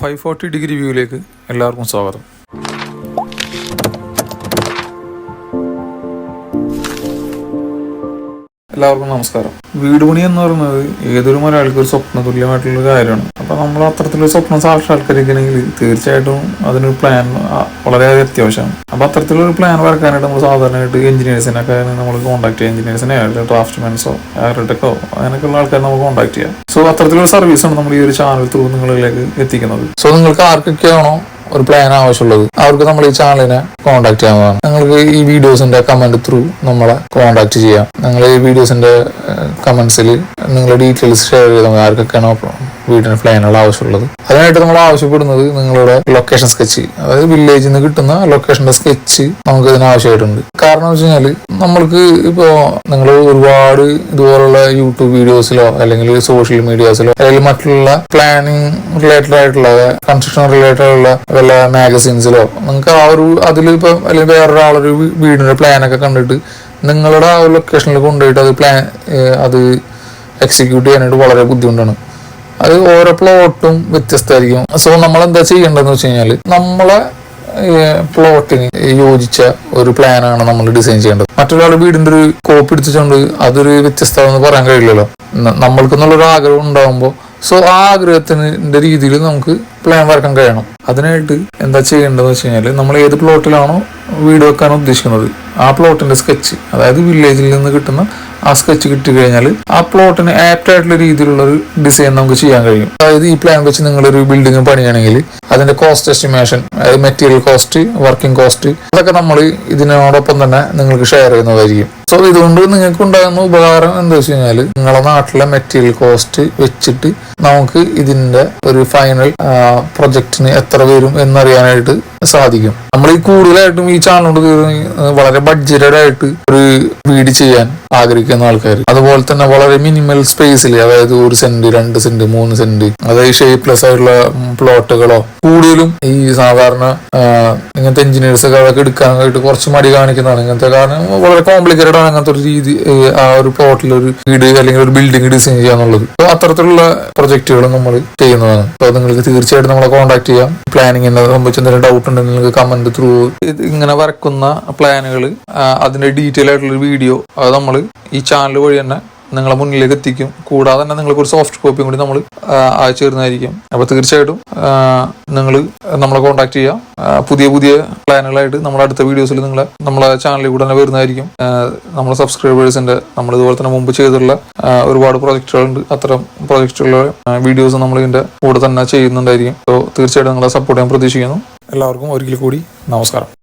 540 degree വ്യൂയിലേക്ക് എല്ലാവർക്കും സ്വാഗതം. എല്ലാവർക്കും നമസ്കാരം. വീട് പണി എന്ന് പറയുന്നത് ഏതൊരു മലയാളിക്ക് ഒരു സ്വപ്ന തുല്യമായിട്ടുള്ള കാര്യമാണ്. അപ്പോൾ നമ്മൾ അത്തരത്തിലൊരു സ്വപ്നം സാക്ഷാത്കരിക്കണമെങ്കിൽ തീർച്ചയായിട്ടും അതിനൊരു പ്ലാൻ വളരെ അത്യാവശ്യമാണ്. അപ്പോൾ അത്തരത്തിലൊരു പ്ലാൻ വരക്കാനായിട്ട് നമ്മൾ സാധാരണയായിട്ട് എഞ്ചിനീയേഴ്സിനൊക്കെ നമ്മൾ കോൺടാക്ട് ചെയ്യുക. എഞ്ചിനീയേഴ്സിനെ ഡ്രാഫ്റ്റ്മാൻസോ ആർക്കിടെക്ടോ അങ്ങനെയൊക്കെയുള്ള ആൾക്കാരെ നമുക്ക് കോൺടാക്ട് ചെയ്യാം. സോ അത്തരത്തിലൊരു സർവീസാണ് നമ്മൾ ഈ ഒരു ചാനൽ ത്രൂ നിങ്ങളിലേക്ക് എത്തിക്കുന്നത്. സോ നിങ്ങൾക്ക് ആർക്കൊക്കെയാണോ ഒരു പ്ലാൻ ആവശ്യമുള്ളത് അവർക്ക് നമ്മൾ ഈ ചാനലിനെ കോൺടാക്ട് ചെയ്യാവുന്നതാണ്. നിങ്ങൾക്ക് ഈ വീഡിയോസിന്റെ കമന്റ് ത്രൂ നമ്മളെ കോൺടാക്ട് ചെയ്യാം. നിങ്ങൾ ഈ വീഡിയോസിന്റെ കമന്റ്സിൽ നിങ്ങളുടെ ഡീറ്റെയിൽസ് ഷെയർ ചെയ്താൽ ആർക്കൊക്കെയാണോ വീടിന് പ്ലാനുകൾ ആവശ്യമുള്ളത്. അതിനായിട്ട് നമ്മൾ ആവശ്യപ്പെടുന്നത് നിങ്ങളുടെ ലൊക്കേഷൻ സ്കെച്ച്, അതായത് വില്ലേജിൽ നിന്ന് കിട്ടുന്ന ലൊക്കേഷന്റെ സ്കെച്ച് നമുക്ക് ഇതിന് ആവശ്യമായിട്ടുണ്ട്. കാരണം എന്ന് വെച്ച് കഴിഞ്ഞാൽ നമ്മൾക്ക് ഇപ്പോ നിങ്ങൾ ഒരുപാട് ഇതുപോലുള്ള യൂട്യൂബ് വീഡിയോസിലോ അല്ലെങ്കിൽ സോഷ്യൽ മീഡിയാസിലോ അല്ലെങ്കിൽ മറ്റുള്ള പ്ലാനിങ് റിലേറ്റഡ് ആയിട്ടുള്ള കൺസ്ട്രക്ഷൻ റിലേറ്റഡ് ആയിട്ടുള്ള വല്ല മാഗസീൻസിലോ നിങ്ങൾക്ക് ആ ഒരു അതിലിപ്പോ അല്ലെങ്കിൽ വേറൊരാളൊരു വീടിന്റെ പ്ലാനൊക്കെ കണ്ടിട്ട് നിങ്ങളുടെ ആ ഒരു ലൊക്കേഷനിൽ കൊണ്ടുപോയിട്ട് അത് എക്സിക്യൂട്ട് ചെയ്യാനായിട്ട് വളരെ ബുദ്ധിമുട്ടാണ്. അത് ഓരോ പ്ലോട്ടും വ്യത്യസ്തമായിരിക്കും. സോ നമ്മൾ എന്താ ചെയ്യേണ്ടതെന്ന് വെച്ച് കഴിഞ്ഞാൽ നമ്മളെ പ്ലോട്ടിന് യോജിച്ച ഒരു പ്ലാനാണ് നമ്മൾ ഡിസൈൻ ചെയ്യേണ്ടത്. മറ്റൊരാളുടെ വീടിന്റെ ഒരു കോപ്പി എടുത്തിട്ടുണ്ട് അതൊരു വ്യത്യസ്തമെന്ന് പറയാൻ കഴിയില്ലല്ലോ. നമ്മൾക്കെന്നുള്ളൊരു ആഗ്രഹം ഉണ്ടാകുമ്പോൾ സോ ആ ആഗ്രഹത്തിന്റെ രീതിയിൽ നമുക്ക് പ്ലാൻ വരക്കാൻ കഴിയണം. അതിനായിട്ട് എന്താ ചെയ്യേണ്ടതെന്ന് വെച്ച് കഴിഞ്ഞാൽ നമ്മൾ ഏത് പ്ലോട്ടിലാണോ വീട് വെക്കാൻ ഉദ്ദേശിക്കുന്നത് ആ പ്ലോട്ടിന്റെ സ്കെച്ച്, അതായത് വില്ലേജിൽ നിന്ന് കിട്ടുന്ന ആ സ്കെച്ച് കിട്ടിക്കഴിഞ്ഞാൽ ആ പ്ലോട്ടിന് ആപ്റ്റ് ആയിട്ടുള്ള രീതിയിലുള്ള ഒരു ഡിസൈൻ നമുക്ക് ചെയ്യാൻ കഴിയും. അതായത് ഈ പ്ലാൻ വെച്ച് നിങ്ങളൊരു ബിൽഡിംഗ് പണിയാണെങ്കിൽ അതിന്റെ കോസ്റ്റ് എസ്റ്റിമേഷൻ, അതായത് മെറ്റീരിയൽ കോസ്റ്റ്, വർക്കിംഗ് കോസ്റ്റ്, അതൊക്കെ നമ്മൾ ഇതിനോടൊപ്പം തന്നെ നിങ്ങൾക്ക് ഷെയർ ചെയ്യുന്നതായിരിക്കും. സോ ഇതുകൊണ്ട് നിങ്ങൾക്ക് ഉണ്ടാകുന്ന ഉപകാരം എന്താ വെച്ച് കഴിഞ്ഞാൽ നിങ്ങളുടെ നാട്ടിലെ മെറ്റീരിയൽ കോസ്റ്റ് വെച്ചിട്ട് നമുക്ക് ഇതിന്റെ ഒരു ഫൈനൽ പ്രൊജക്ടിന് എത്ര വരും എന്നറിയാനായിട്ട് സാധിക്കും. നമ്മൾ ഈ കൂടുതലായിട്ടും ഈ ചാനലോട് വളരെ ബഡ്ജറ്റഡ് ആയിട്ട് ഒരു വീട് ചെയ്യാൻ ആഗ്രഹിക്കുന്ന ആൾക്കാർ, അതുപോലെ തന്നെ വളരെ മിനിമൽ സ്പേസിൽ, അതായത് 1 സെന്റ് 2 സെന്റ് 3 സെന്റ്, അതായത് ഷേപ്പ്ലെസ് ആയിട്ടുള്ള പ്ലോട്ടുകളോ, കൂടുതലും ഈ സാധാരണ ഇങ്ങനത്തെ എഞ്ചിനീയേഴ്സ് ഒക്കെ അതൊക്കെ എടുക്കാനായിട്ട് കുറച്ച് മടി കാണിക്കുന്നതാണ്. ഇങ്ങനത്തെ കാരണം വളരെ കോംപ്ലിക്കേറ്റഡ് ആണ് അങ്ങനത്തെ ഒരു രീതി, ആ ഒരു പ്ലോട്ടിൽ ഒരു വീട് അല്ലെങ്കിൽ ഒരു ബിൽഡിംഗ് ഡിസൈൻ ചെയ്യാന്നുള്ളത്. അപ്പോൾ അത്തരത്തിലുള്ള പ്രൊജക്ടുകൾ നമ്മൾ ചെയ്യുന്നതാണ്. അപ്പോൾ നിങ്ങൾക്ക് തീർച്ചയായിട്ടും നമ്മളെ കോൺടാക്ട് ചെയ്യാം. പ്ലാനിങ്ങിനെ സംബന്ധിച്ച് എന്തെങ്കിലും ഡൗട്ട് ഉണ്ടെങ്കിൽ നിങ്ങൾക്ക് കമന്റ് ത്രൂ ഇങ്ങനെ വരക്കുന്ന പ്ലാനുകൾ അതിന്റെ ഡീറ്റെയിൽ ആയിട്ടുള്ള വീഡിയോ അത് നമ്മൾ ഈ ചാനൽ വഴി തന്നെ നിങ്ങളെ മുന്നിലേക്ക് എത്തിക്കും. കൂടാതെ തന്നെ നിങ്ങൾക്ക് ഒരു സോഫ്റ്റ് കോപ്പിയും കൂടി നമ്മൾ അയച്ചു തരുന്നതായിരിക്കും. അപ്പോൾ തീർച്ചയായിട്ടും നിങ്ങൾ നമ്മളെ കോൺടാക്ട് ചെയ്യാം. പുതിയ പുതിയ പ്ലാനുകളായിട്ട് നമ്മുടെ അടുത്ത വീഡിയോസിൽ നമ്മളെ ചാനലിൽ കൂടെ തന്നെ വരുന്നതായിരിക്കും. നമ്മളെ സബ്സ്ക്രൈബേഴ്സിന്റെ നമ്മൾ ഇതുപോലെ തന്നെ മുമ്പ് ചെയ്തിട്ടുള്ള ഒരുപാട് പ്രൊജക്റ്റുകളുണ്ട്. അത്തരം പ്രൊജക്റ്റുകളുടെ വീഡിയോസ് നമ്മൾ ഇതിന്റെ കൂടെ തന്നെ ചെയ്യുന്നുണ്ടായിരിക്കും. അപ്പോൾ തീർച്ചയായിട്ടും നിങ്ങളെ സപ്പോർട്ട് ചെയ്യാൻ പ്രതീക്ഷിക്കുന്നു. എല്ലാവർക്കും ഒരിക്കൽ കൂടി നമസ്കാരം.